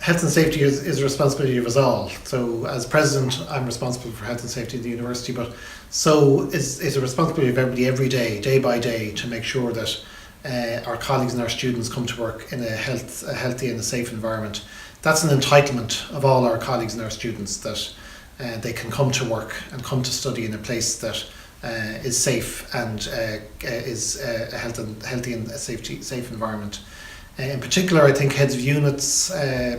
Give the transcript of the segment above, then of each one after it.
health and safety is a responsibility of us all. So as president, I'm responsible for health and safety at the university, but so it's a responsibility of everybody every day by day, to make sure that our colleagues and our students come to work in a healthy and a safe environment. That's an entitlement of all our colleagues and our students, that they can come to work and come to study in a place that is safe and is a healthy and a safe environment. In particular, I think heads of units,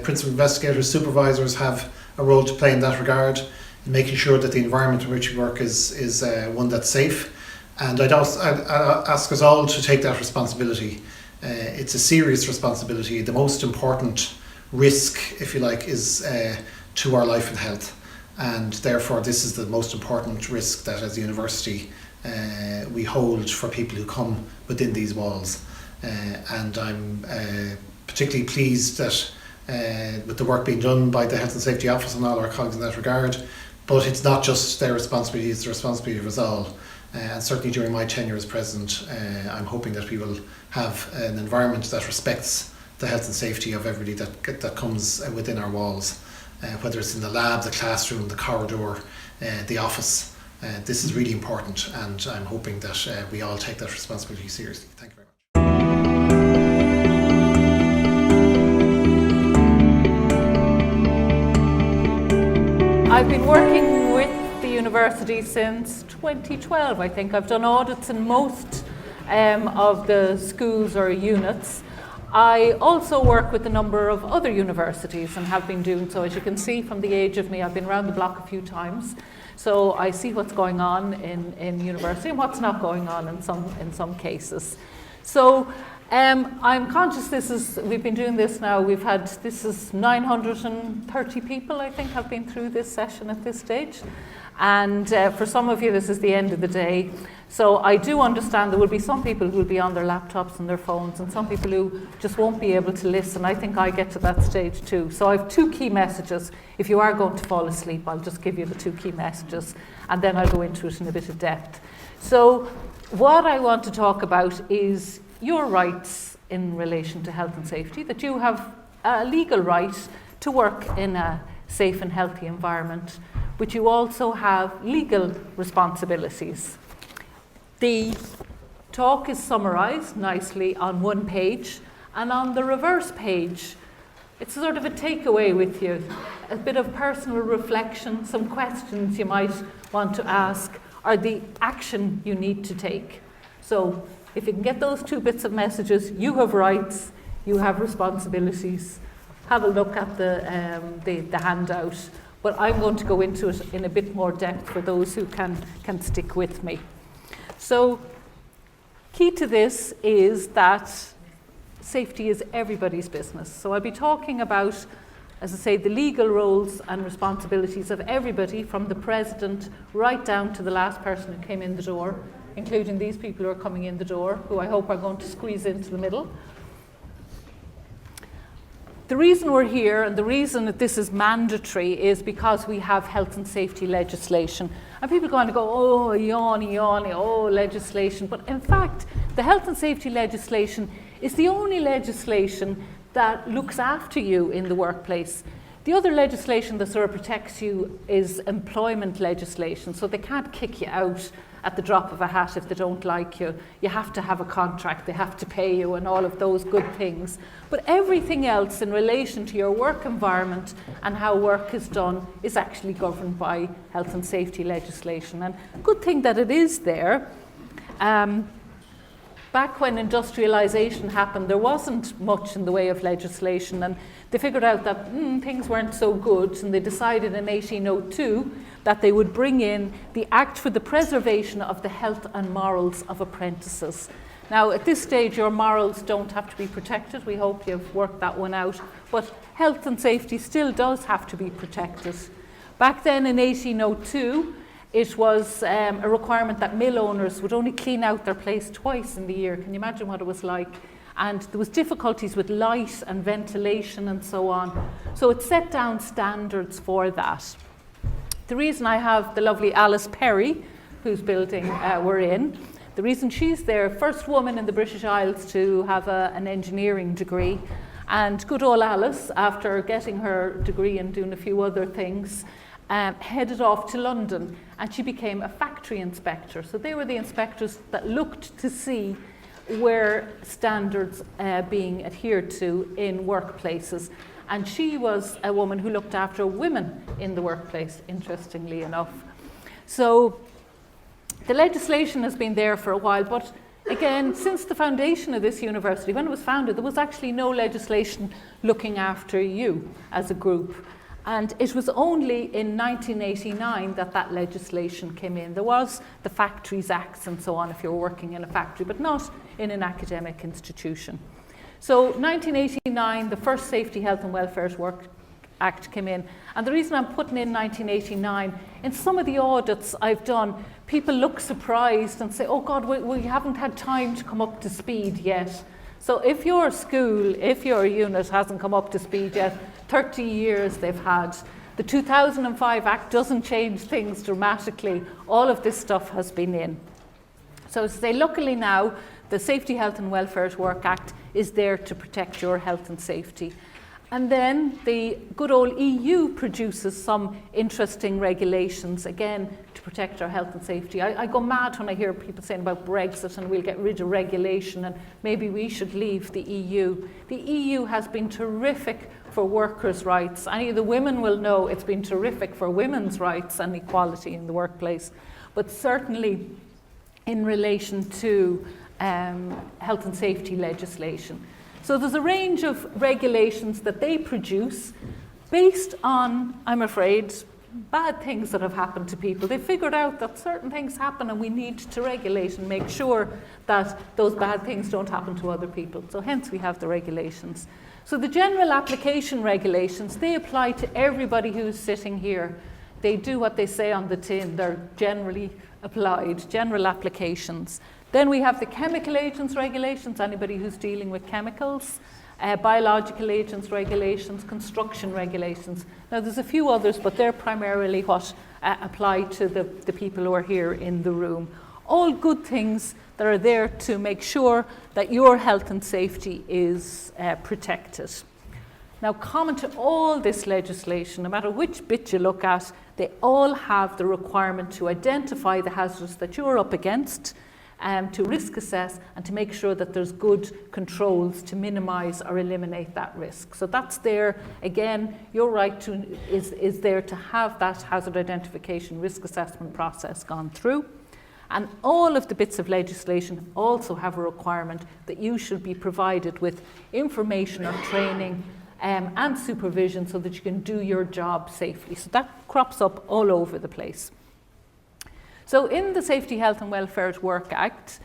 principal investigators, supervisors have a role to play in that regard, in making sure that the environment in which we work is one that's safe. And I'd ask us all to take that responsibility. It's a serious responsibility. The most important risk, if you like, is to our life and health. And therefore, this is the most important risk that as a university we hold for people who come within these walls. And I'm particularly pleased that with the work being done by the Health and Safety Office and all our colleagues in that regard. But it's not just their responsibility, it's the responsibility of us all. And certainly during my tenure as president, I'm hoping that we will have an environment that respects the health and safety of everybody that comes within our walls, whether it's in the lab, the classroom, the corridor, the office. This is really important, and I'm hoping that we all take that responsibility seriously. Thank you very much. I've been working with the university since 2012, I think. I've done audits in most of the schools or units. I also work with a number of other universities and have been doing so. As you can see from the age of me, I've been around the block a few times. So I see what's going on in university and what's not going on in some cases. So I'm conscious we've been doing this now, this is 930 people I think have been through this session at this stage. And for some of you this is the end of the day. So I do understand there will be some people who will be on their laptops and their phones, and some people who just won't be able to listen. I think I get to that stage too. So I have two key messages. If you are going to fall asleep, I'll just give you the two key messages, and then I'll go into it in a bit of depth. So what I want to talk about is your rights in relation to health and safety, that you have a legal right to work in a safe and healthy environment, but you also have legal responsibilities. The talk is summarised nicely on one page, and on the reverse page, it's sort of a takeaway with you, a bit of personal reflection, some questions you might want to ask, or the action you need to take. So if you can get those two bits of messages, you have rights, you have responsibilities. Have a look at the handout, but I'm going to go into it in a bit more depth for those who can stick with me. So, key to this is that safety is everybody's business. So I'll be talking about, as I say, the legal roles and responsibilities of everybody, from the president right down to the last person who came in the door, including these people who are coming in the door, who I hope are going to squeeze into the middle. The reason we're here and the reason that this is mandatory is because we have health and safety legislation. And people are going to go, oh, yawny, oh, legislation. But in fact, the health and safety legislation is the only legislation that looks after you in the workplace. The other legislation that sort of protects you is employment legislation. So they can't kick you out at the drop of a hat if they don't like you. You have to have a contract, they have to pay you, and all of those good things. But everything else in relation to your work environment and how work is done is actually governed by health and safety legislation. And good thing that it is there. Back when industrialization happened, there wasn't much in the way of legislation, and they figured out that things weren't so good, and they decided in 1802 that they would bring in the Act for the Preservation of the Health and Morals of Apprentices. Now, at this stage, your morals don't have to be protected. We hope you've worked that one out. But health and safety still does have to be protected. Back then in 1802, it was a requirement that mill owners would only clean out their place twice in the year. Can you imagine what it was like? And there was difficulties with light and ventilation and so on. So it set down standards for that. The reason I have the lovely Alice Perry, whose building we're in, the reason she's there, first woman in the British Isles to have an engineering degree, And good old Alice, after getting her degree and doing a few other things, headed off to London, and she became a factory inspector. So they were the inspectors that looked to see where standards being adhered to in workplaces. And she was a woman who looked after women in the workplace, interestingly enough. So the legislation has been there for a while, but again, since the foundation of this university, when it was founded, there was actually no legislation looking after you as a group. And it was only in 1989 that that legislation came in. There was the Factories Acts and so on if you were working in a factory, but not in an academic institution. So 1989, the first Safety, Health and Welfare at Work Act came in. And the reason I'm putting in 1989, in some of the audits I've done, people look surprised and say, oh God, we haven't had time to come up to speed yet. So if your school, if your unit hasn't come up to speed yet, 30 years they've had. The 2005 Act doesn't change things dramatically. All of this stuff has been in. So to say, luckily now, the Safety, Health and Welfare at Work Act is there to protect your health and safety. And then the good old EU produces some interesting regulations, again, to protect our health and safety. I go mad when I hear people saying about Brexit and we'll get rid of regulation and maybe we should leave the EU. The EU has been terrific for workers' rights. Any of the women will know it's been terrific for women's rights and equality in the workplace. But certainly in relation to health and safety legislation. So there's a range of regulations that they produce based on, I'm afraid, bad things that have happened to people. They figured out that certain things happen and we need to regulate and make sure that those bad things don't happen to other people. So hence we have the regulations. So the general application regulations, they apply to everybody who's sitting here. They do what they say on the tin. They're generally applied, general applications. Then we have the chemical agents regulations, anybody who's dealing with chemicals, biological agents regulations, construction regulations. Now there's a few others, but they're primarily what apply to the people who are here in the room. All good things that are there to make sure that your health and safety is protected. Now, common to all this legislation, no matter which bit you look at, they all have the requirement to identify the hazards that you're up against, to risk assess and to make sure that there's good controls to minimise or eliminate that risk. So that's there. Again, your right to is there to have that hazard identification risk assessment process gone through. And all of the bits of legislation also have a requirement that you should be provided with information or training and supervision so that you can do your job safely. So that crops up all over the place. So in the Safety, Health and Welfare at Work Act,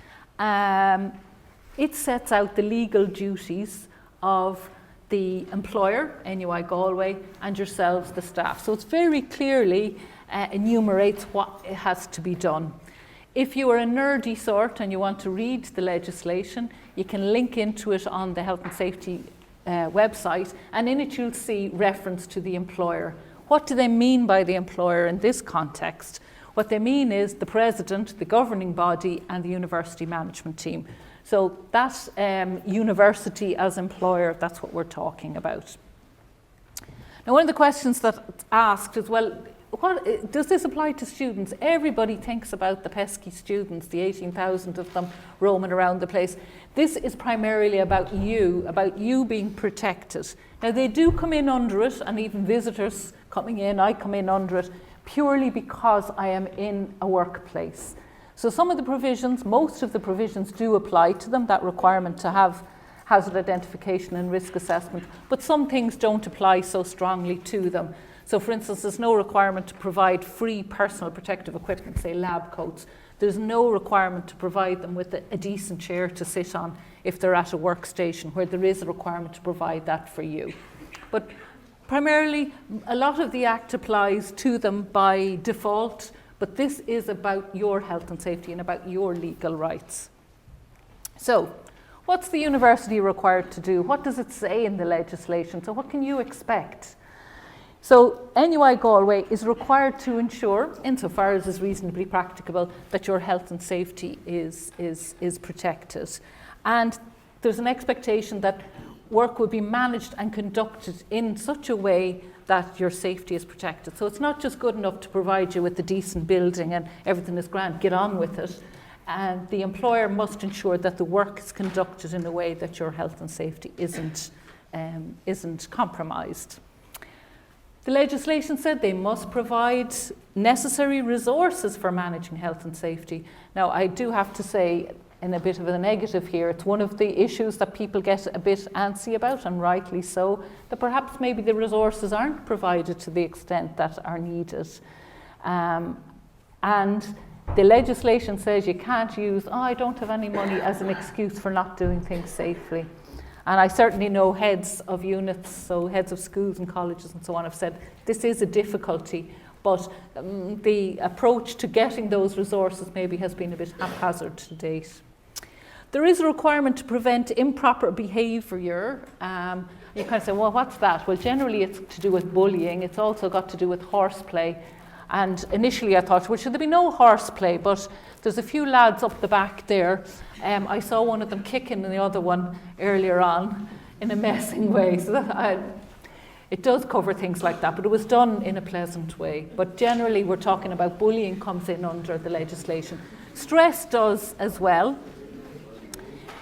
it sets out the legal duties of the employer, NUI Galway, and yourselves, the staff. So it's very clearly enumerates what has to be done. If you are a nerdy sort and you want to read the legislation, you can link into it on the Health and Safety website, and in it you'll see reference to the employer. What do they mean by the employer in this context? What they mean is the president, the governing body, and the university management team. So that university as employer, that's what we're talking about. Now, one of the questions that's asked is, well, what, does this apply to students? Everybody thinks about the pesky students, the 18,000 of them roaming around the place. This is primarily about you being protected. Now, they do come in under it, and even visitors coming in, I come in under it, purely because I am in a workplace. So some of the provisions, most of the provisions do apply to them, that requirement to have hazard identification and risk assessment, but some things don't apply so strongly to them. So for instance, there's no requirement to provide free personal protective equipment, say lab coats. There's no requirement to provide them with a decent chair to sit on if they're at a workstation, where there is a requirement to provide that for you. But primarily, a lot of the Act applies to them by default, but this is about your health and safety and about your legal rights. So, what's the university required to do? What does it say in the legislation? So what can you expect? So NUI Galway is required to ensure, insofar as is reasonably practicable, that your health and safety is protected. And there's an expectation that work would be managed and conducted in such a way that your safety is protected. So it's not just good enough to provide you with a decent building and everything is grand, get on with it. And the employer must ensure that the work is conducted in a way that your health and safety isn't compromised. The legislation said they must provide necessary resources for managing health and safety. Now, I do have to say, in a bit of a negative here, it's one of the issues that people get a bit antsy about, and rightly so, that perhaps maybe the resources aren't provided to the extent that are needed. And the legislation says you can't use, I don't have any money, as an excuse for not doing things safely. And I certainly know heads of units, so heads of schools and colleges and so on, have said this is a difficulty, but the approach to getting those resources maybe has been a bit haphazard to date. There is a requirement to prevent improper behaviour. You kind of say, well, what's that? Well, generally it's to do with bullying. It's also got to do with horseplay. And initially I thought, well, should there be no horseplay? But there's a few lads up the back there. I saw one of them kicking the other one earlier on in a messing way. So it does cover things like that, but it was done in a pleasant way. But generally we're talking about bullying comes in under the legislation. Stress does as well.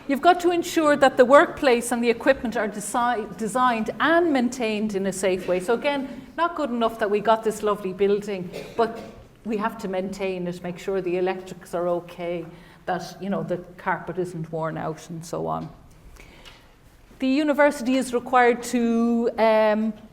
You've got to ensure that the workplace and the equipment are designed and maintained in a safe way. So again, not good enough that we got this lovely building, but we have to maintain it, make sure the electrics are okay, that the carpet isn't worn out and so on. The university is required to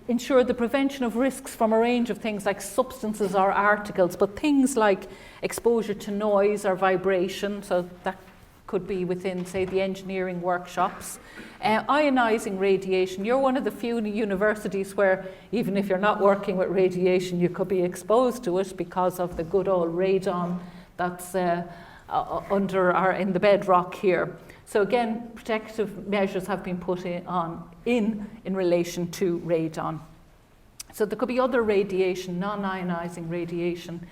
ensure the prevention of risks from a range of things like substances or articles, but things like exposure to noise or vibration, so that could be within, say, the engineering workshops. Ionizing radiation. You're one of the few universities where, even if you're not working with radiation, you could be exposed to it because of the good old radon that's in the bedrock here. So again, protective measures have been put in relation to radon. So there could be other radiation, non-ionizing radiation.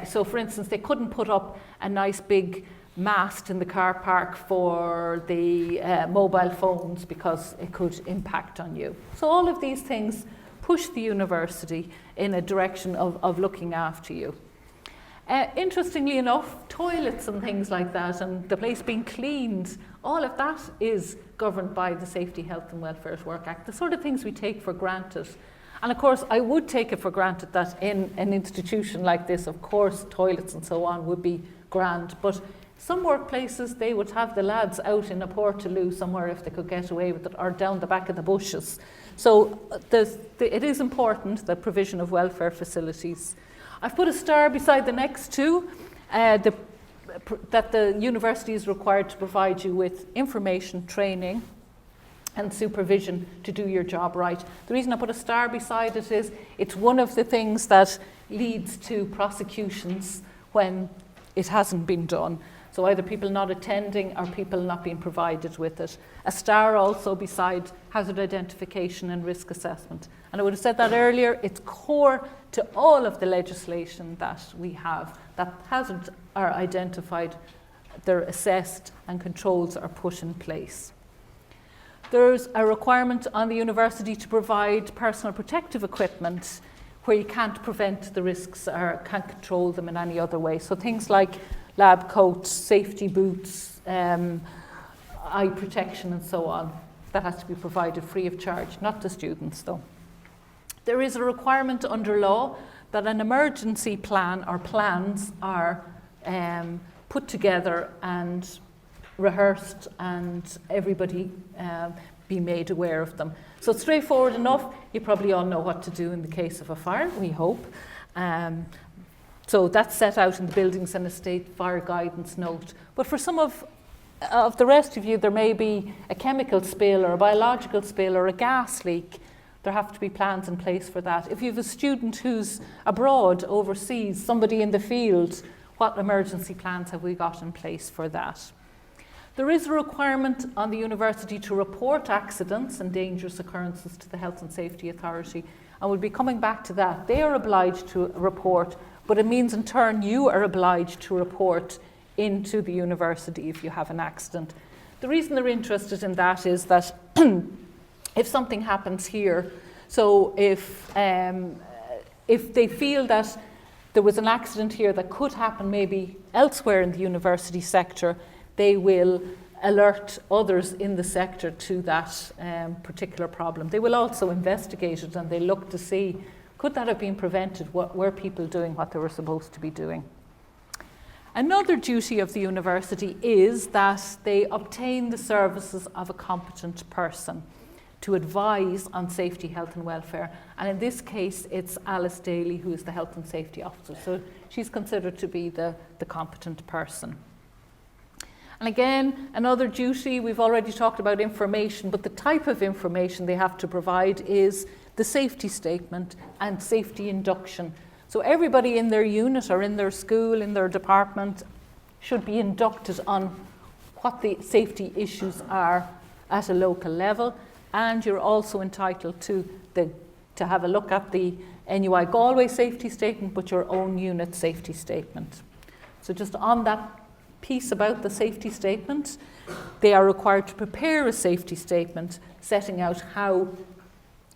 So for instance, they couldn't put up a nice big mast in the car park for the mobile phones because it could impact on you. So all of these things push the university in a direction of looking after you. Interestingly enough, toilets and things like that and the place being cleaned, all of that is governed by the Safety, Health and Welfare at Work Act, the sort of things we take for granted. And of course, I would take it for granted that in an institution like this, of course, toilets and so on would be grand, but some workplaces, they would have the lads out in a Portaloo somewhere if they could get away with it, or down the back of the bushes. So it is important, the provision of welfare facilities. I've put a star beside the next two, that the university is required to provide you with information, training, and supervision to do your job right. The reason I put a star beside it is it's one of the things that leads to prosecutions when it hasn't been done. So either people not attending or people not being provided with it. A star also beside hazard identification and risk assessment. And I would have said that earlier, it's core to all of the legislation that we have, that hazards are identified, they're assessed and controls are put in place. There's a requirement on the university to provide personal protective equipment where you can't prevent the risks or can't control them in any other way. So things like lab coats, safety boots, eye protection and so on. That has to be provided free of charge, not to students though. There is a requirement under law that an emergency plan or plans are put together and rehearsed and everybody be made aware of them. So it's straightforward enough. You probably all know what to do in the case of a fire, we hope. So that's set out in the Buildings and Estate Fire Guidance Note. But for some of the rest of you, there may be a chemical spill or a biological spill or a gas leak. There have to be plans in place for that. If you have a student who's abroad, overseas, somebody in the field, what emergency plans have we got in place for that? There is a requirement on the university to report accidents and dangerous occurrences to the Health and Safety Authority. And we'll be coming back to that. They are obliged to report, but it means in turn you are obliged to report into the university if you have an accident. The reason they're interested in that is that if something happens here, so if they feel that there was an accident here that could happen maybe elsewhere in the university sector, they will alert others in the sector to that particular problem. They will also investigate it, and they look to see, could that have been prevented? Were people doing what they were supposed to be doing? Another duty of the university is that they obtain the services of a competent person to advise on safety, health and welfare. And in this case, it's Alice Daly, who is the Health and Safety Officer. So she's considered to be the competent person. And again, another duty, we've already talked about information, but the type of information they have to provide is the safety statement and safety induction. So everybody in their unit or in their school, in their department, should be inducted on what the safety issues are at a local level. And you're also entitled to have a look at the NUI Galway safety statement, but your own unit safety statement. So just on that piece about the safety statement, they are required to prepare a safety statement setting out how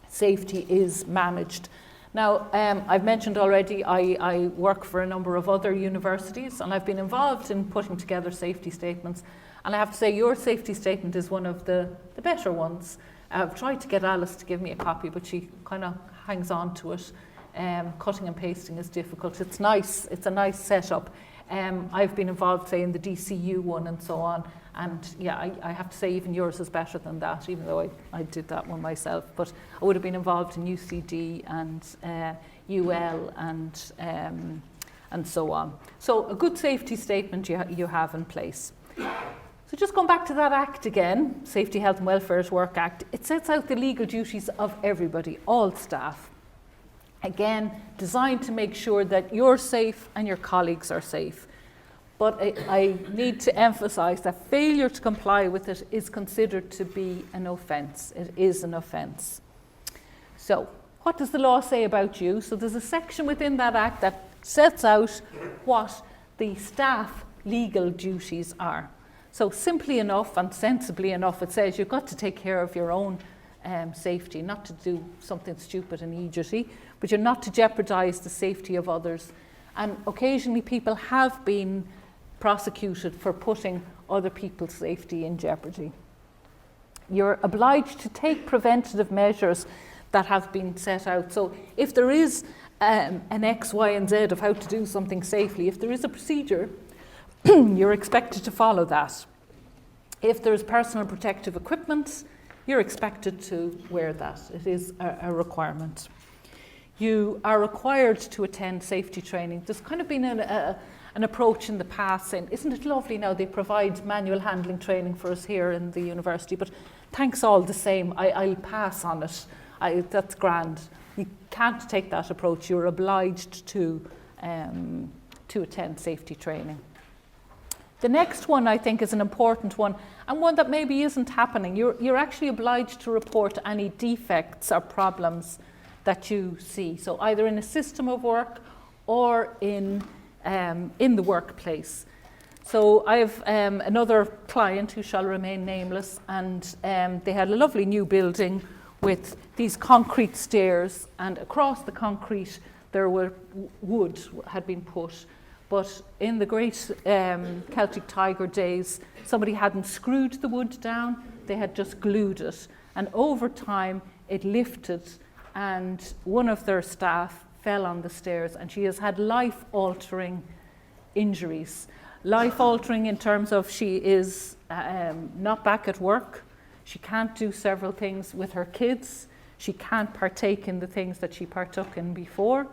safety is managed. Now, I've mentioned already, I work for a number of other universities, and I've been involved in putting together safety statements. And I have to say, your safety statement is one of the better ones. I've tried to get Alice to give me a copy, but she kind of hangs on to it. Cutting and pasting is difficult. It's nice. It's a nice setup. I've been involved, say, in the DCU one and so on. And yeah, I have to say even yours is better than that, even though I did that one myself. But I would have been involved in UCD and UL and so on. So a good safety statement you have in place. So just going back to that Act again, Safety, Health and Welfare's Work Act, it sets out the legal duties of everybody, all staff. Again, designed to make sure that you're safe and your colleagues are safe. But I need to emphasise that failure to comply with it is considered to be an offence. It is an offence. So, what does the law say about you? So there's a section within that Act that sets out what the staff legal duties are. So simply enough and sensibly enough, it says you've got to take care of your own safety, not to do something stupid and idioty, but you're not to jeopardise the safety of others. And occasionally people have been prosecuted for putting other people's safety in jeopardy. You're obliged to take preventative measures that have been set out. So if there is an X, Y and Z of how to do something safely, if there is a procedure, you're expected to follow that. If there's personal protective equipment, you're expected to wear that. It is a requirement. You are required to attend safety training. There's kind of been an approach in the past saying, isn't it lovely now they provide manual handling training for us here in the university, but thanks all the same, I'll pass on it. That's grand. You can't take that approach. You're obliged to attend safety training. The next one, I think, is an important one, and one that maybe isn't happening. You're actually obliged to report any defects or problems that you see. So either in a system of work or in the workplace. So I have another client who shall remain nameless, and they had a lovely new building with these concrete stairs, and across the concrete there were wood had been put. But in the great Celtic Tiger days, somebody hadn't screwed the wood down, they had just glued it. And over time, it lifted, and one of their staff fell on the stairs, and she has had life-altering injuries. Life-altering in terms of she is not back at work, she can't do several things with her kids, she can't partake in the things that she partook in before.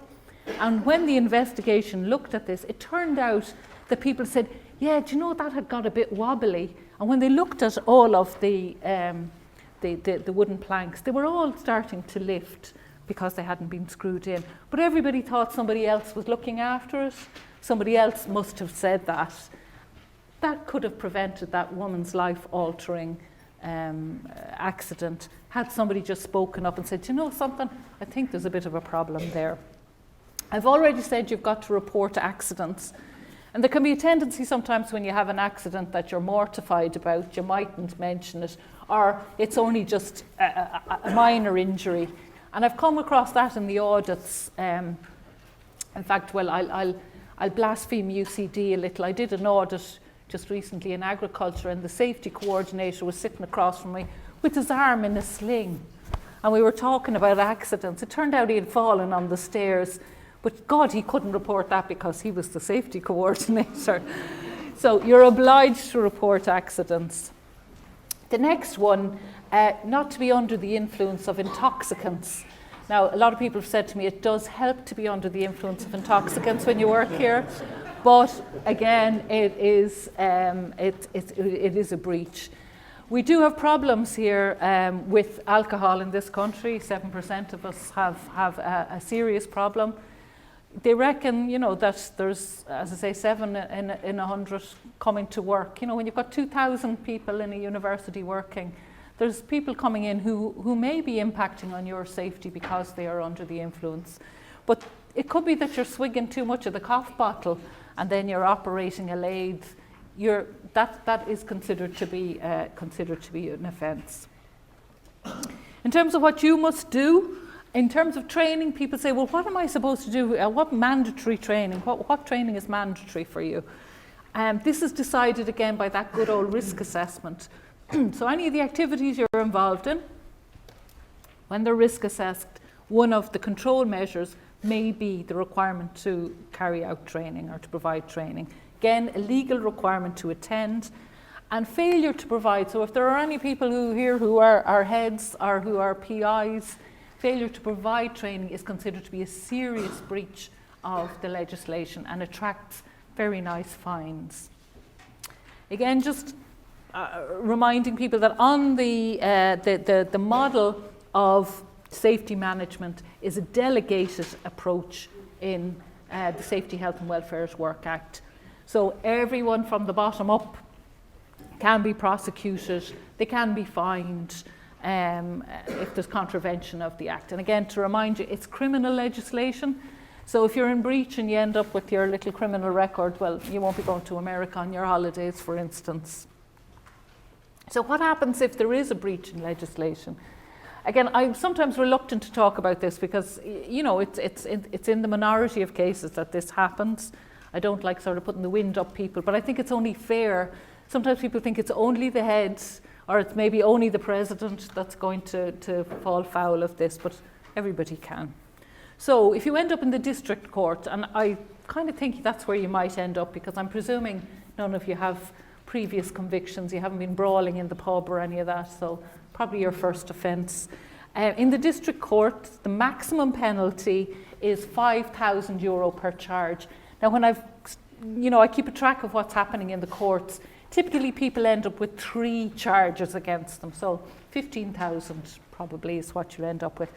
And when the investigation looked at this, it turned out that people said, yeah, do you know that had got a bit wobbly? And when they looked at all of the wooden planks, they were all starting to lift because they hadn't been screwed in. But everybody thought somebody else was looking after it. Somebody else must have said that. That could have prevented that woman's life-altering accident had somebody just spoken up and said, you know something, I think there's a bit of a problem there. I've already said you've got to report accidents. And there can be a tendency sometimes when you have an accident that you're mortified about, you mightn't mention it, or it's only just a minor injury. And I've come across that in the audits. In fact, well, I'll blaspheme UCD a little. I did an audit just recently in agriculture, and the safety coordinator was sitting across from me with his arm in a sling. And we were talking about accidents. It turned out he had fallen on the stairs, but God, he couldn't report that because he was the safety coordinator. So you're obliged to report accidents. The next one, not to be under the influence of intoxicants. Now, a lot of people have said to me, it does help to be under the influence of intoxicants when you work here, but again, it is a breach. We do have problems here with alcohol in this country. 7% of us have a serious problem. They reckon, that there's, as I say, 7 in 100 coming to work. When you've got 2,000 people in a university working, there's people coming in who may be impacting on your safety because they are under the influence. But it could be that you're swigging too much of the cough bottle and then you're operating a lathe. That is considered to be an offence. In terms of what you must do, in terms of training, people say, well, what am I supposed to do? What mandatory training? What training is mandatory for you? This is decided again by that good old risk assessment. So any of the activities you're involved in, when they're risk assessed, one of the control measures may be the requirement to carry out training or to provide training. Again, a legal requirement to attend, and failure to provide. So if there are any people who are heads or who are PIs, failure to provide training is considered to be a serious breach of the legislation and attracts very nice fines. Again, just reminding people that on the model of safety management is a delegated approach in the Safety, Health and Welfare at Work Act. So everyone from the bottom up can be prosecuted, they can be fined if there's contravention of the Act. And again, to remind you, it's criminal legislation. So if you're in breach and you end up with your little criminal record, well, you won't be going to America on your holidays, for instance. So what happens if there is a breach in legislation? Again, I'm sometimes reluctant to talk about this because, it's in the minority of cases that this happens. I don't like sort of putting the wind up people, but I think it's only fair. Sometimes people think it's only the heads or it's maybe only the president that's going to fall foul of this, but everybody can. So if you end up in the district court, and I kind of think that's where you might end up because I'm presuming none of you have previous convictions, you haven't been brawling in the pub or any of that, so probably your first offence. In the district court, the maximum penalty is €5,000 per charge. Now, when I keep a track of what's happening in the courts, typically people end up with 3 charges against them. So 15,000 probably is what you end up with.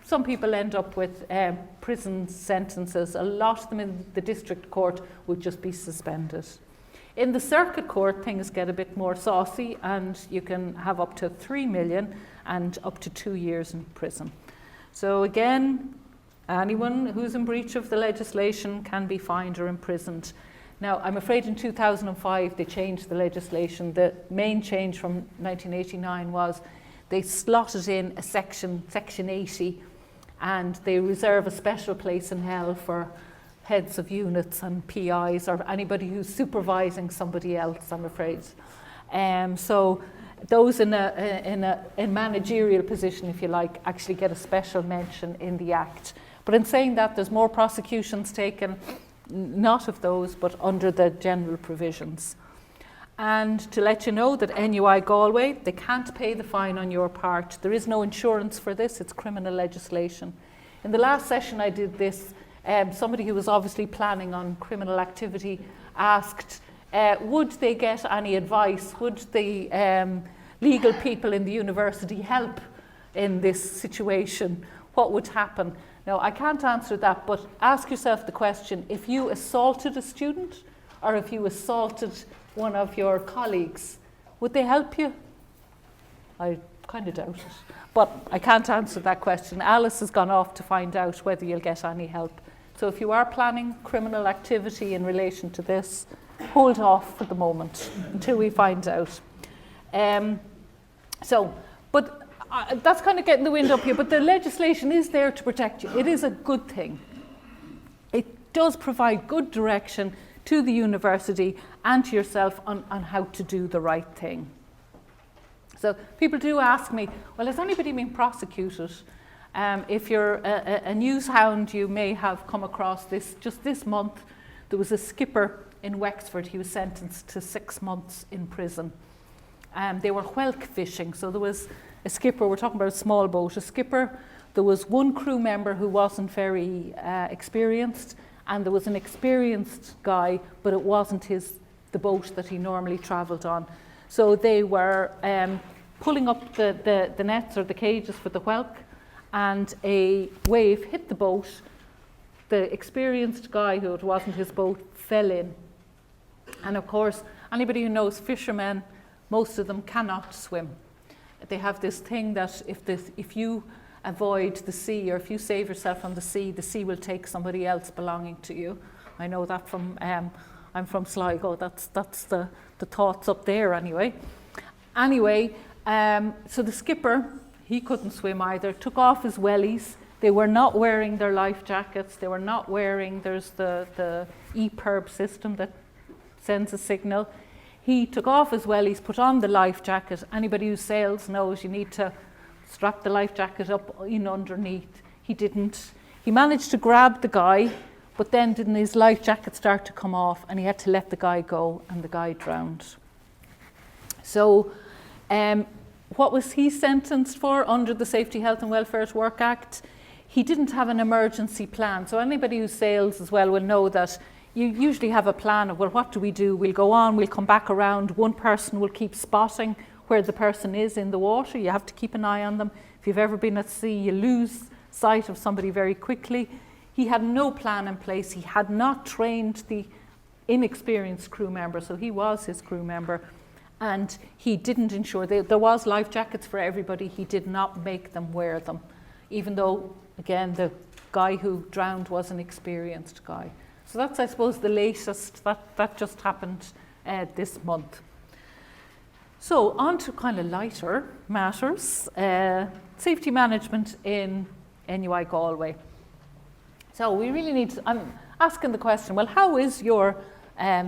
Some people end up with prison sentences. A lot of them in the district court would just be suspended. In the circuit court, things get a bit more saucy and you can have up to 3 million and up to 2 years in prison. So again, anyone who's in breach of the legislation can be fined or imprisoned. Now, I'm afraid in 2005 they changed the legislation. The main change from 1989 was they slotted in a section 80, and they reserve a special place in hell for heads of units and PIs or anybody who's supervising somebody else, I'm afraid. So those in managerial position, if you like, actually get a special mention in the Act. But in saying that, there's more prosecutions taken, not of those, but under the general provisions. And to let you know that NUI Galway, they can't pay the fine on your part. There is no insurance for this, it's criminal legislation. In the last session I did this, somebody who was obviously planning on criminal activity asked, would they get any advice? Would the legal people in the university help in this situation? What would happen? Now, I can't answer that, but ask yourself the question, if you assaulted a student or if you assaulted one of your colleagues, would they help you? I kind of doubt it, but I can't answer that question. Alice has gone off to find out whether you'll get any help. So if you are planning criminal activity in relation to this, hold off for the moment until we find out. That's kind of getting the wind up here, but the legislation is there to protect you. It is a good thing. It does provide good direction to the university and to yourself on how to do the right thing. So people do ask me, well, has anybody been prosecuted? If you're a news hound, you may have come across this. Just this month, there was a skipper in Wexford. He was sentenced to 6 months in prison. They were whelk fishing, so there was a skipper, we're talking about a small boat, a skipper, there was one crew member who wasn't very experienced, and there was an experienced guy, but it wasn't the boat that he normally travelled on. So they were pulling up the nets or the cages for the whelk, and a wave hit the boat. The experienced guy, who it wasn't his boat, fell in. And of course, anybody who knows fishermen, most of them cannot swim. They have this thing that if you avoid the sea, or if you save yourself from the sea will take somebody else belonging to you. I know that from, I'm from Sligo, that's the thoughts up there anyway. Anyway, so the skipper, he couldn't swim either, took off his wellies. They were not wearing their life jackets, they were not wearing, there's the EPIRB system that sends a signal. He took off his wellies, put on the life jacket. Anybody who sails knows you need to strap the life jacket up in underneath. He didn't. He managed to grab the guy, but then didn't his life jacket start to come off, and he had to let the guy go, and the guy drowned. So what was he sentenced for under the Safety, Health and Welfare at Work Act? He didn't have an emergency plan. So anybody who sails as well will know that you usually have a plan of, well, what do? We'll go on, we'll come back around. One person will keep spotting where the person is in the water. You have to keep an eye on them. If you've ever been at sea, you lose sight of somebody very quickly. He had no plan in place. He had not trained the inexperienced crew member, so he was his crew member, and he didn't ensure, there was life jackets for everybody, he did not make them wear them, even though, again, the guy who drowned was an experienced guy. So that's, I suppose, the latest, that just happened this month. So on to kind of lighter matters, safety management in NUI Galway. So we really need to, I'm asking the question, well, how is your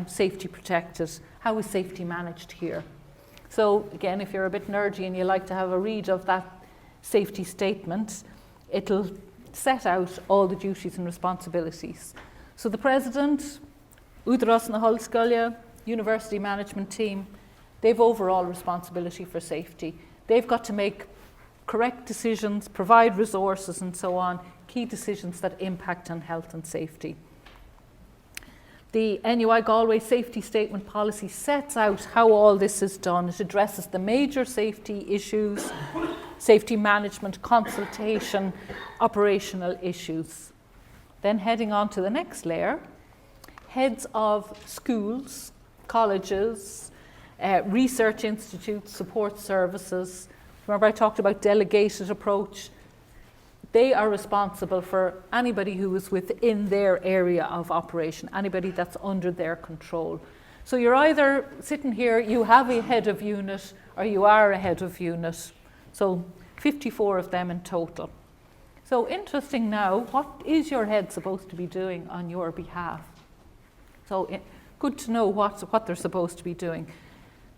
safety protected? How is safety managed here? So again, if you're a bit nerdy and you like to have a read of that safety statement, it'll set out all the duties and responsibilities. So the President, Údarás na Hallscoile, University Management Team, they've overall responsibility for safety. They've got to make correct decisions, provide resources and so on, key decisions that impact on health and safety. The NUI Galway Safety Statement Policy sets out how all this is done. It addresses the major safety issues, safety management, consultation, operational issues. Then heading on to the next layer, heads of schools, colleges, research institutes, support services. Remember I talked about delegated approach. They are responsible for anybody who is within their area of operation, anybody that's under their control. So you're either sitting here, you have a head of unit, or you are a head of unit. So 54 of them in total. So interesting now, what is your head supposed to be doing on your behalf? So good to know what they're supposed to be doing.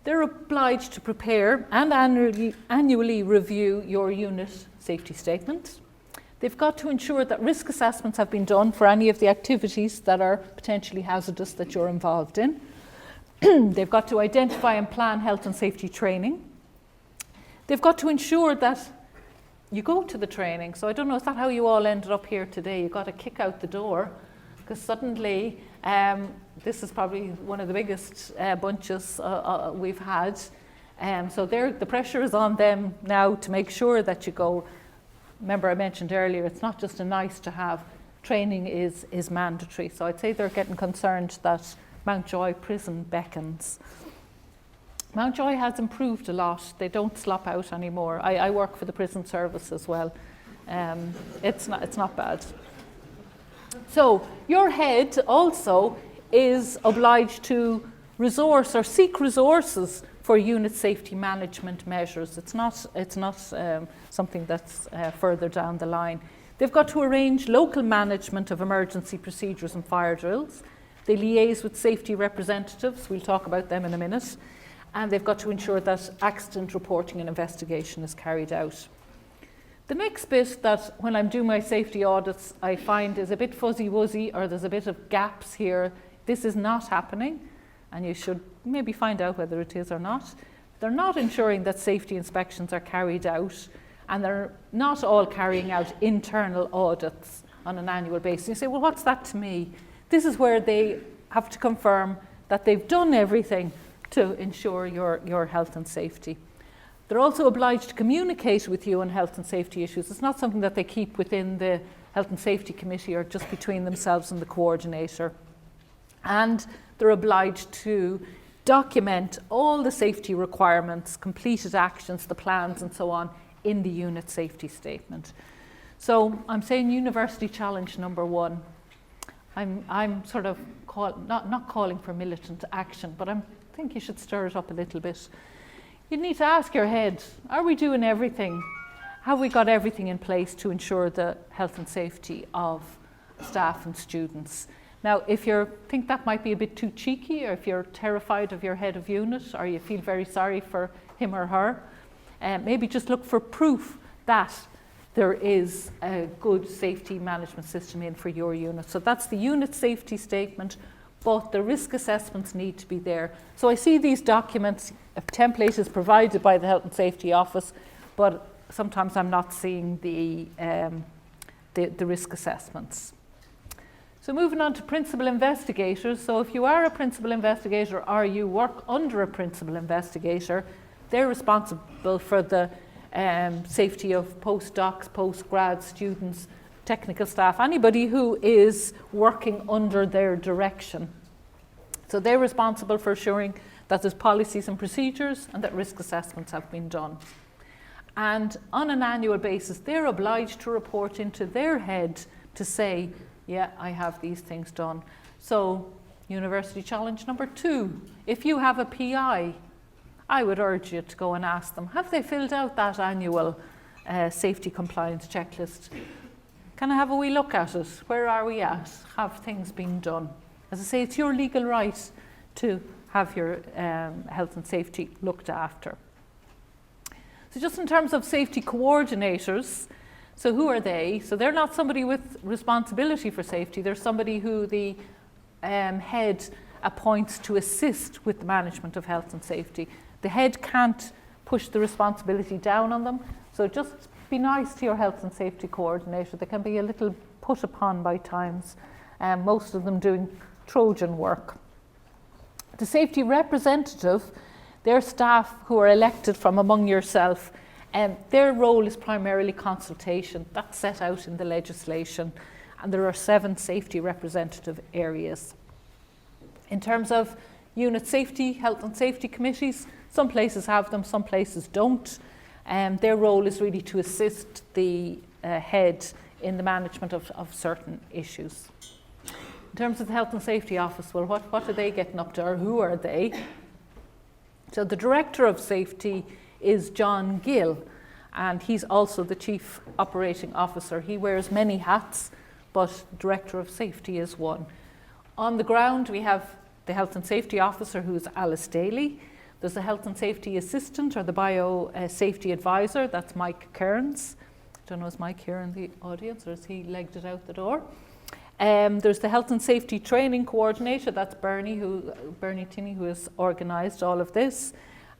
They're obliged to prepare and annually review your unit safety statement. They've got to ensure that risk assessments have been done for any of the activities that are potentially hazardous that you're involved in. They've got to identify and plan health and safety training. They've got to ensure that you go to the training. So I don't know, is that how you all ended up here today? You got to kick out the door because suddenly this is probably one of the biggest bunches we've had. So the pressure is on them now to make sure that you go. Remember I mentioned earlier, it's not just a nice to have, training is mandatory. So I'd say they're getting concerned that Mountjoy Prison beckons. Mountjoy has improved a lot. They don't slop out anymore. I work for the prison service as well. It's not bad. So your head also is obliged to resource or seek resources for unit safety management measures. It's not something that's further down the line. They've got to arrange local management of emergency procedures and fire drills. They liaise with safety representatives, we'll talk about them in a minute, and they've got to ensure that accident reporting and investigation is carried out. The next bit that when I'm doing my safety audits I find is a bit fuzzy-wuzzy, or there's a bit of gaps here. This is not happening, and you should maybe find out whether it is or not. They're not ensuring that safety inspections are carried out, and they're not all carrying out internal audits on an annual basis. You say, well, what's that to me? This is where they have to confirm that they've done everything to ensure your health and safety. They're also obliged to communicate with you on health and safety issues. It's not something that they keep within the Health and Safety Committee or just between themselves and the coordinator. And they're obliged to document all the safety requirements, completed actions, the plans and so on in the unit safety statement. So I'm saying university challenge number 1. I'm sort of not calling for militant action, but I think you should stir it up a little bit. You need to ask your head, are we doing everything? Have we got everything in place to ensure the health and safety of staff and students? Now, if you think that might be a bit too cheeky, or if you're terrified of your head of unit, or you feel very sorry for him or her, maybe just look for proof that there is a good safety management system in for your unit. So that's the unit safety statement, but the risk assessments need to be there. So I see these documents, a template is provided by the Health and Safety Office, but sometimes I'm not seeing the risk assessments. So moving on to principal investigators. So if you are a principal investigator or you work under a principal investigator, they're responsible for the safety of postdocs, postgrad students, technical staff, anybody who is working under their direction. So they're responsible for assuring that there's policies and procedures and that risk assessments have been done. And on an annual basis, they're obliged to report into their head to say, yeah, I have these things done. So university challenge number 2, if you have a PI, I would urge you to go and ask them, have they filled out that annual safety compliance checklist? Can I have a wee look at it? Where are we at? Have things been done? As I say, it's your legal right to have your health and safety looked after. So just in terms of safety coordinators, so who are they? So they're not somebody with responsibility for safety. They're somebody who the head appoints to assist with the management of health and safety. The head can't push the responsibility down on them. So just be nice to your health and safety coordinator. They can be a little put upon by times, most of them doing Trojan work. The safety representative, they're staff who are elected from among yourself. Their role is primarily consultation. That's set out in the legislation, and there are 7 safety representative areas. In terms of unit safety, health and safety committees, some places have them, some places don't. Their role is really to assist the head in the management of certain issues. In terms of the Health and Safety Office, well, what are they getting up to, or who are they? So the Director of Safety is John Gill, and he's also the Chief Operating Officer. He wears many hats, but Director of Safety is one. On the ground, we have the Health and Safety Officer, who is Alice Daly. There's a Health and Safety Assistant, or the Bio-Safety Advisor, that's Mike Kearns. I don't know, is Mike here in the audience, or has he legged it out the door? There's the Health and Safety Training Coordinator, that's Bernie Tinney, who has organised all of this,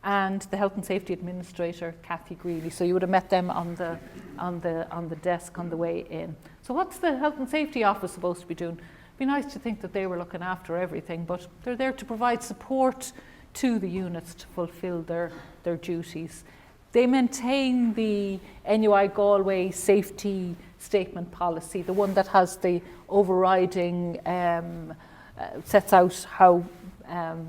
and the Health and Safety Administrator, Kathy Greeley. So you would have met them on the desk on the way in. So what's the Health and Safety Office supposed to be doing? It'd be nice to think that they were looking after everything, but they're there to provide support to the units to fulfil their duties. They maintain the NUI Galway safety statement policy, the one that has the overriding, sets out how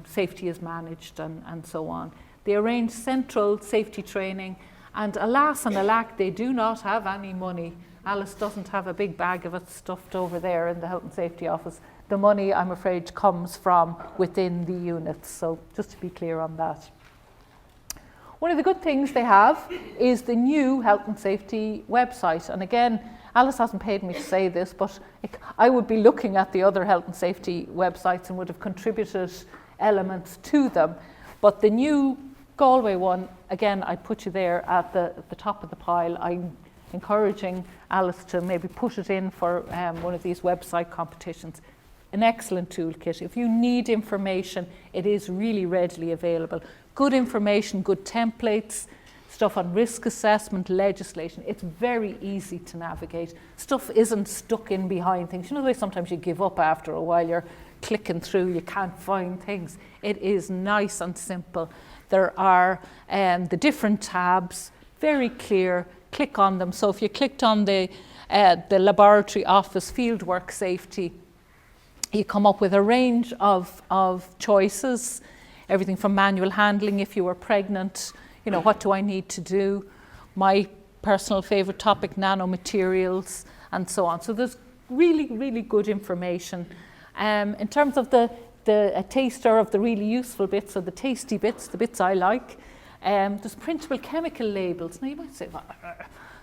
safety is managed and so on. They arrange central safety training, and alas and alack, they do not have any money Alice doesn't have a big bag of it stuffed over there in the Health and Safety Office. The money, I'm afraid, comes from within the units, so just to be clear on that. One of the good things they have is the new Health and Safety website. And again, Alice hasn't paid me to say this, but I would be looking at the other Health and Safety websites and would have contributed elements to them. But the new Galway one, again, I'd put you there at the top of the pile. I'm encouraging Alice to maybe put it in for one of these website competitions. An excellent toolkit. If you need information, it is really readily available. Good information, good templates, stuff on risk assessment, legislation. It's very easy to navigate. Stuff isn't stuck in behind things. You know the way sometimes you give up after a while, you're clicking through, you can't find things. It is nice and simple. There are the different tabs, very clear, click on them. So if you clicked on the laboratory office fieldwork safety, you come up with a range of choices, everything from manual handling if you were pregnant, you know, what do I need to do? My personal favourite topic, nanomaterials, and so on. So there's really, really good information. In terms of a taster of the really useful bits, or the tasty bits, the bits I like, there's printable chemical labels. Now you might say,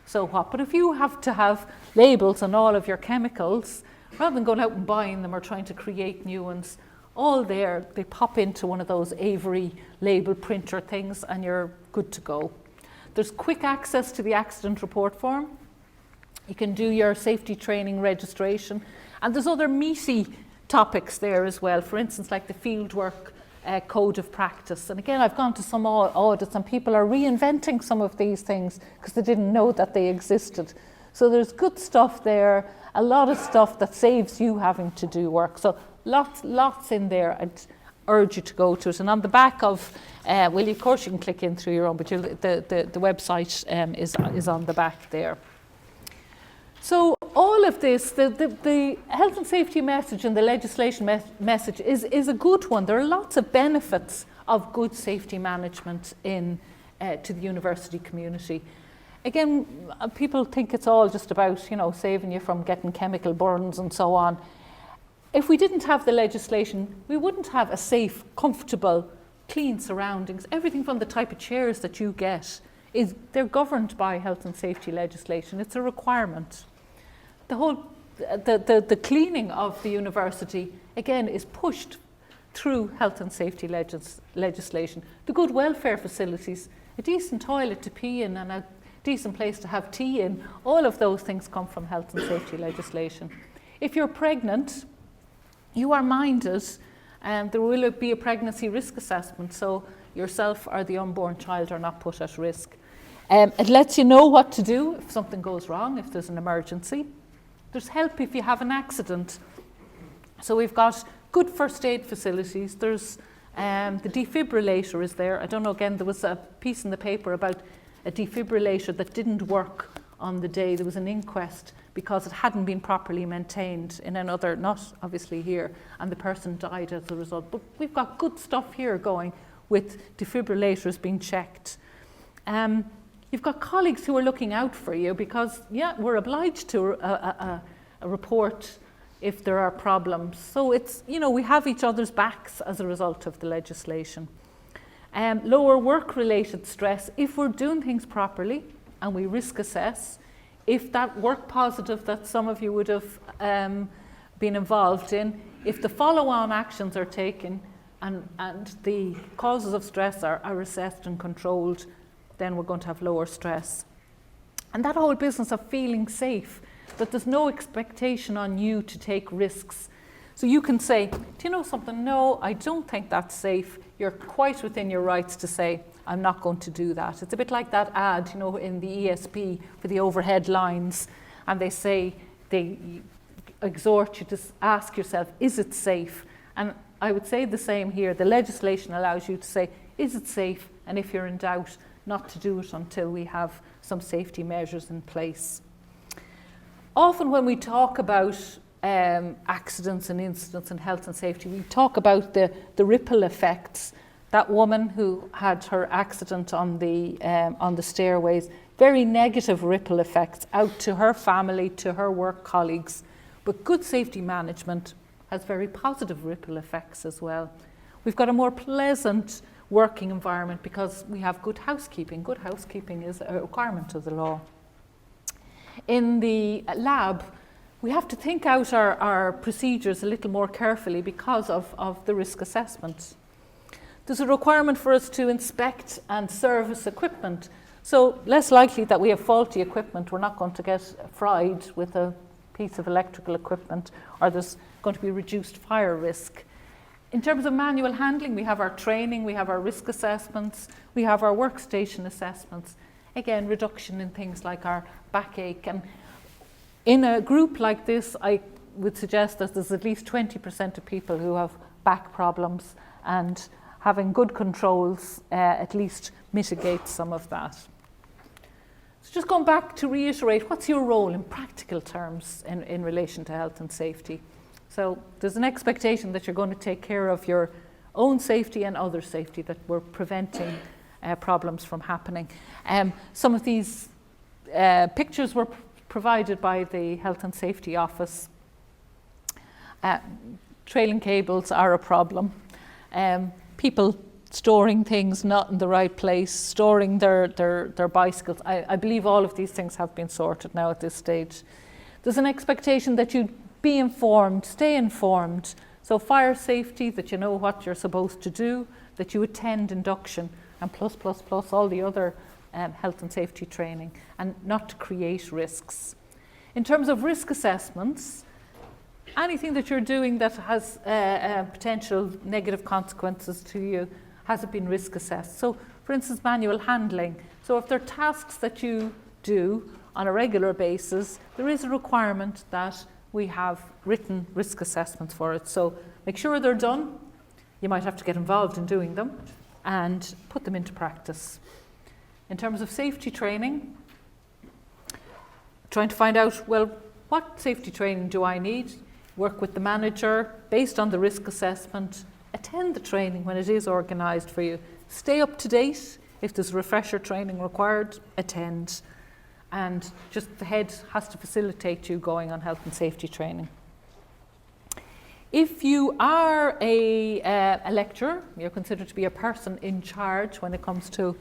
so what? But if you have to have labels on all of your chemicals, rather than going out and buying them or trying to create new ones, all there, they pop into one of those Avery label printer things and you're good to go. There's quick access to the accident report form. You can do your safety training registration. And there's other meaty topics there as well. For instance, like the fieldwork code of practice. And again, I've gone to some audits and people are reinventing some of these things because they didn't know that they existed. So there's good stuff there, a lot of stuff that saves you having to do work. So lots in there. I'd urge you to go to it. And on the back of, well, of course you can click in through your own, but the website is on the back there. So all of this, the health and safety message and the legislation message is a good one. There are lots of benefits of good safety management to the university community. Again, people think it's all just about, you know, saving you from getting chemical burns and so on. If we didn't have the legislation, we wouldn't have a safe, comfortable, clean surroundings. Everything from the type of chairs that you get, they're governed by health and safety legislation. It's a requirement. The cleaning of the university, again, is pushed through health and safety legislation. The good welfare facilities, a decent toilet to pee in and a decent place to have tea in, all of those things come from health and safety legislation. If you're pregnant, you are minded, and there will be a pregnancy risk assessment, so yourself or the unborn child are not put at risk. It lets you know what to do if something goes wrong, if there's an emergency. There's help if you have an accident. So we've got good first aid facilities. There's the defibrillator is there. I don't know, again, there was a piece in the paper about a defibrillator that didn't work on the day. There was an inquest because it hadn't been properly maintained in another, not obviously here, and the person died as a result. But we've got good stuff here going with defibrillators being checked. You've got colleagues who are looking out for you because, yeah, we're obliged to report if there are problems. So it's, you know, we have each other's backs as a result of the legislation. Lower work-related stress, if we're doing things properly and we risk assess, if that work positive that some of you would have been involved in, if the follow-on actions are taken and the causes of stress are assessed and controlled, then we're going to have lower stress. And that whole business of feeling safe, that there's no expectation on you to take risks. So you can say, do you know something? No, I don't think that's safe. You're quite within your rights to say, I'm not going to do that. It's a bit like that ad, you know, in the ESB for the overhead lines, and they say, they exhort you to ask yourself, is it safe? And I would say the same here. The legislation allows you to say, is it safe? And if you're in doubt, not to do it until we have some safety measures in place. Often when we talk about accidents and incidents and health and safety, we talk about the ripple effects that woman who had her accident on the stairways, very negative ripple effects out to her family, to her work colleagues. But good safety management has very positive ripple effects as well. We've got a more pleasant working environment because we have good housekeeping. Good housekeeping is a requirement of the law. In the lab, we have to think out our procedures a little more carefully because of the risk assessment. There's a requirement for us to inspect and service equipment. So less likely that we have faulty equipment, we're not going to get fried with a piece of electrical equipment, or there's going to be reduced fire risk. In terms of manual handling, we have our training, we have our risk assessments, we have our workstation assessments. Again, reduction in things like our backache. And in a group like this, I would suggest that there's at least 20% of people who have back problems, and having good controls at least mitigates some of that. So just going back to reiterate, what's your role in practical terms in relation to health and safety? So there's an expectation that you're going to take care of your own safety and other safety, that we're preventing problems from happening. Some of these pictures were provided by the Health and Safety Office. Trailing cables are a problem. People storing things not in the right place, storing their bicycles. I believe all of these things have been sorted now at this stage. There's an expectation that you be informed, stay informed. So fire safety, that you know what you're supposed to do, that you attend induction, and plus all the other health and safety training, and not to create risks. In terms of risk assessments, anything that you're doing that has potential negative consequences to you, has it been risk assessed? So for instance, manual handling. So if there are tasks that you do on a regular basis, there is a requirement that we have written risk assessments for it. So make sure they're done. You might have to get involved in doing them and put them into practice. In terms of safety training, trying to find out, well, what safety training do I need? Work with the manager based on the risk assessment. Attend the training when it is organised for you. Stay up to date. If there's refresher training required, attend. And just the head has to facilitate you going on health and safety training. If you are a lecturer, you're considered to be a person in charge when it comes to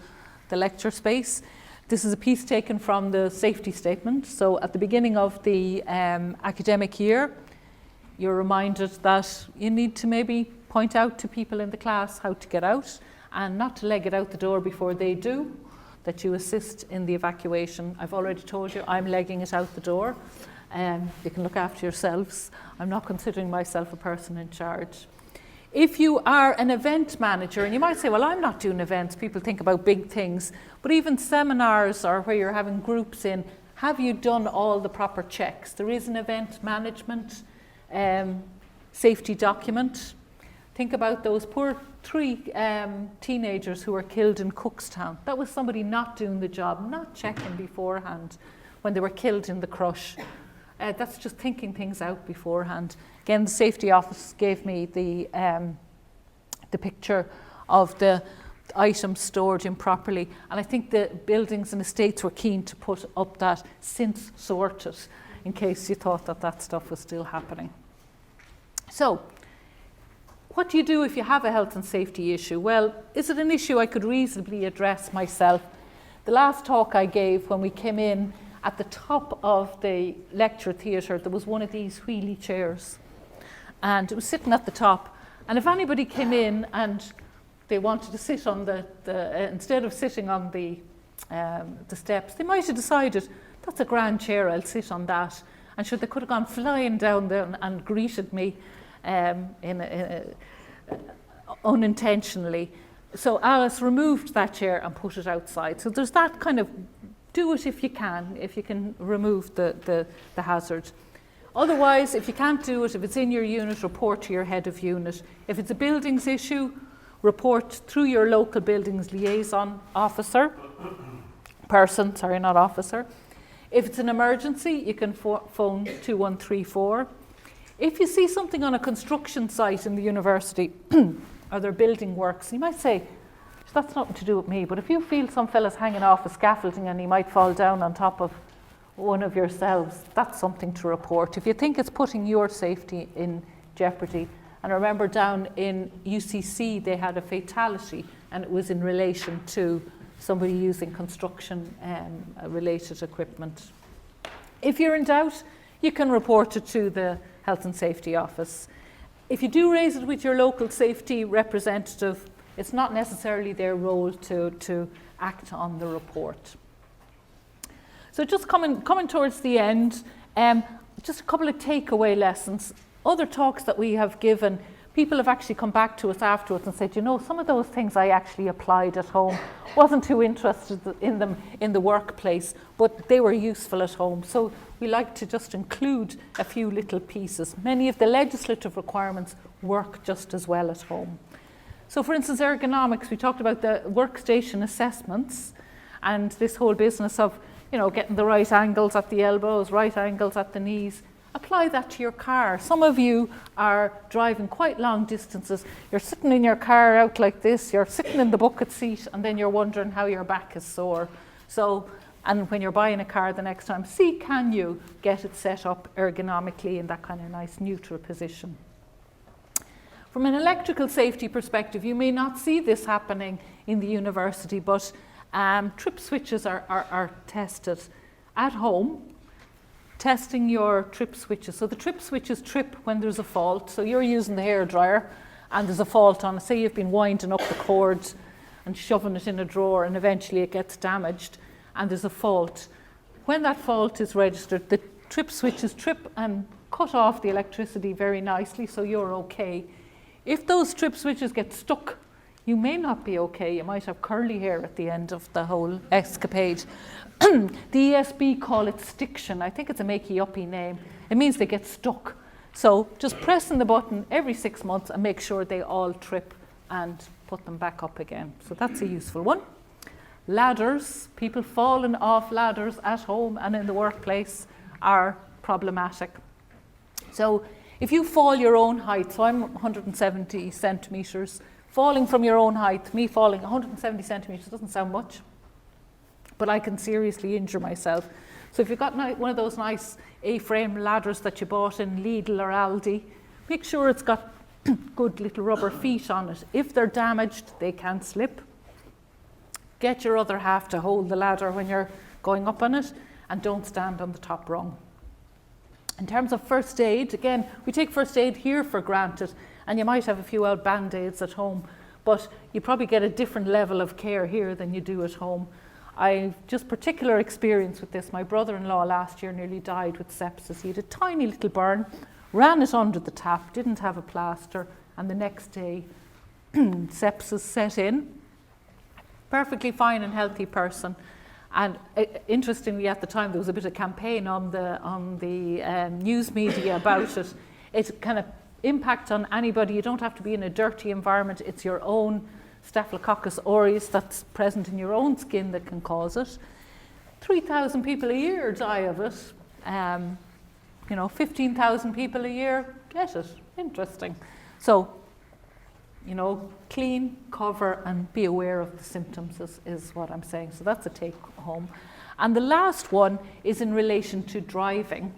the lecture space. This is a piece taken from the safety statement. So at the beginning of the academic year, you're reminded that you need to maybe point out to people in the class how to get out, and not to leg it out the door before they do, that you assist in the evacuation. I've already told you I'm legging it out the door. You can look after yourselves. I'm not considering myself a person in charge. If you are an event manager, and you might say, well, I'm not doing events, people think about big things, but even seminars or where you're having groups in, have you done all the proper checks? There is an event management safety document. Think about those poor 3 teenagers who were killed in Cookstown. That was somebody not doing the job, not checking beforehand when they were killed in the crush. That's just thinking things out beforehand. Again, the safety office gave me the picture of the items stored improperly, and I think the buildings and estates were keen to put up that "since sorted" in case you thought that stuff was still happening. So, what do you do if you have a health and safety issue? Well, is it an issue I could reasonably address myself? The last talk I gave, when we came in, at the top of the lecture theatre, there was one of these wheelie chairs, and it was sitting at the top. And if anybody came in and they wanted to sit on instead of sitting on the steps, they might have decided, that's a grand chair, I'll sit on that. And sure, they could have gone flying down there and greeted me unintentionally. So Alice removed that chair and put it outside. So there's that kind of, do it if you can remove the hazard. Otherwise, if you can't do it, if it's in your unit, report to your head of unit. If it's a buildings issue, report through your local buildings liaison officer, not officer. If it's an emergency, you can phone 2134. If you see something on a construction site in the university, or they're building works. You might say, that's nothing to do with me, but if you feel some fella's hanging off a scaffolding and he might fall down on top of one of yourselves, that's something to report. If you think it's putting your safety in jeopardy. And I remember down in UCC they had a fatality, and it was in relation to somebody using construction related equipment. If you're in doubt, you can report it to the Health and Safety Office. If you do raise it with your local safety representative, it's not necessarily their role to act on the report. So just coming towards the end, just a couple of takeaway lessons. Other talks that we have given, people have actually come back to us afterwards and said, you know, some of those things I actually applied at home. Wasn't too interested in them in the workplace, but they were useful at home. So we like to just include a few little pieces. Many of the legislative requirements work just as well at home. So for instance, ergonomics, we talked about the workstation assessments and this whole business of, you know, getting the right angles at the elbows, right angles at the knees. Apply that to your car. Some of you are driving quite long distances. You're sitting in your car out like this, you're sitting in the bucket seat, and then you're wondering how your back is sore. So, and when you're buying a car the next time, see, can you get it set up ergonomically in that kind of nice neutral position. From an electrical safety perspective, you may not see this happening in the university, but trip switches are tested at home. Testing your trip switches. So the trip switches trip when there's a fault. So you're using the hairdryer and there's a fault on it. Say you've been winding up the cord and shoving it in a drawer and eventually it gets damaged and there's a fault. When that fault is registered, the trip switches trip and cut off the electricity very nicely, so you're okay. If those trip switches get stuck, you may not be okay. You might have curly hair at the end of the whole escapade. The ESB call it stiction. I think it's a makey-uppy name. It means they get stuck. So just pressing the button every 6 months and make sure they all trip and put them back up again. So that's a useful one. Ladders, people falling off ladders at home and in the workplace are problematic. So if you fall your own height, so I'm 170 centimetres, falling from your own height, me falling 170 centimetres doesn't sound much, but I can seriously injure myself. So if you've got one of those nice A-frame ladders that you bought in Lidl or Aldi, make sure it's got good little rubber feet on it. If they're damaged, they can slip. Get your other half to hold the ladder when you're going up on it, and don't stand on the top rung. In terms of first aid, again, we take first aid here for granted, and you might have a few old band-aids at home, but you probably get a different level of care here than you do at home. I've just particular experience with this. My brother-in-law last year nearly died with sepsis. He had a tiny little burn, ran it under the tap, didn't have a plaster, and the next day sepsis set in. Perfectly fine and healthy person. And interestingly, at the time, there was a bit of campaign on the news media about it. It kind of impact on anybody. You don't have to be in a dirty environment. It's your own Staphylococcus aureus that's present in your own skin that can cause it. 3,000 people a year die of it. 15,000 people a year get it. Interesting. So, clean, cover, and be aware of the symptoms is what I'm saying. So that's a take home. And the last one is in relation to driving.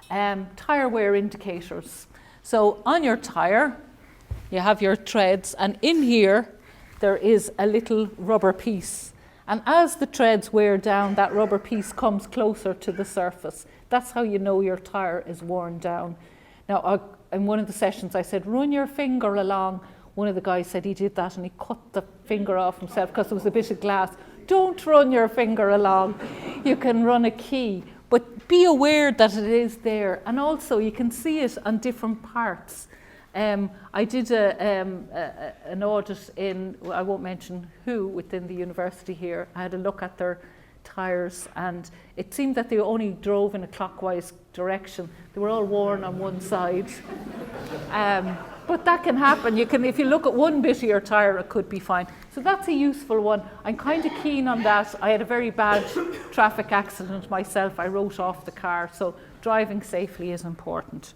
Tyre wear indicators. So on your tyre, you have your treads, and in here there is a little rubber piece. And as the treads wear down, that rubber piece comes closer to the surface. That's how you know your tyre is worn down. Now, in one of the sessions I said, run your finger along. One of the guys said he did that and he cut the finger off himself because there was a bit of glass. Don't run your finger along. You can run a key, but be aware that it is there. And also you can see it on different parts. I did an audit in, I won't mention who, within the university here. I had a look at their tyres, and it seemed that they only drove in a clockwise direction. They were all worn on one side. But that can happen. If you look at one bit of your tyre, it could be fine. So that's a useful one. I'm kind of keen on that. I had a very bad traffic accident myself. I wrote off the car. So driving safely is important.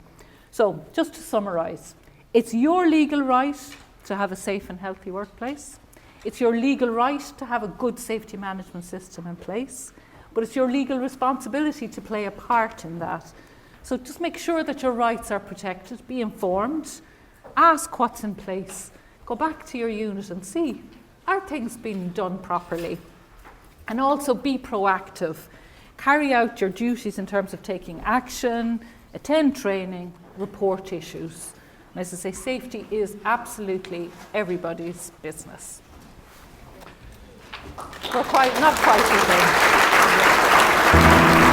So just to summarise, It's your legal right to have a safe and healthy workplace. It's your legal right to have a good safety management system in place, but it's your legal responsibility to play a part in that. So just make sure that your rights are protected, be informed, ask what's in place, go back to your unit and see, are things being done properly? And also be proactive. Carry out your duties in terms of taking action, attend training, report issues. And as I say, safety is absolutely everybody's business. We're not quite okay.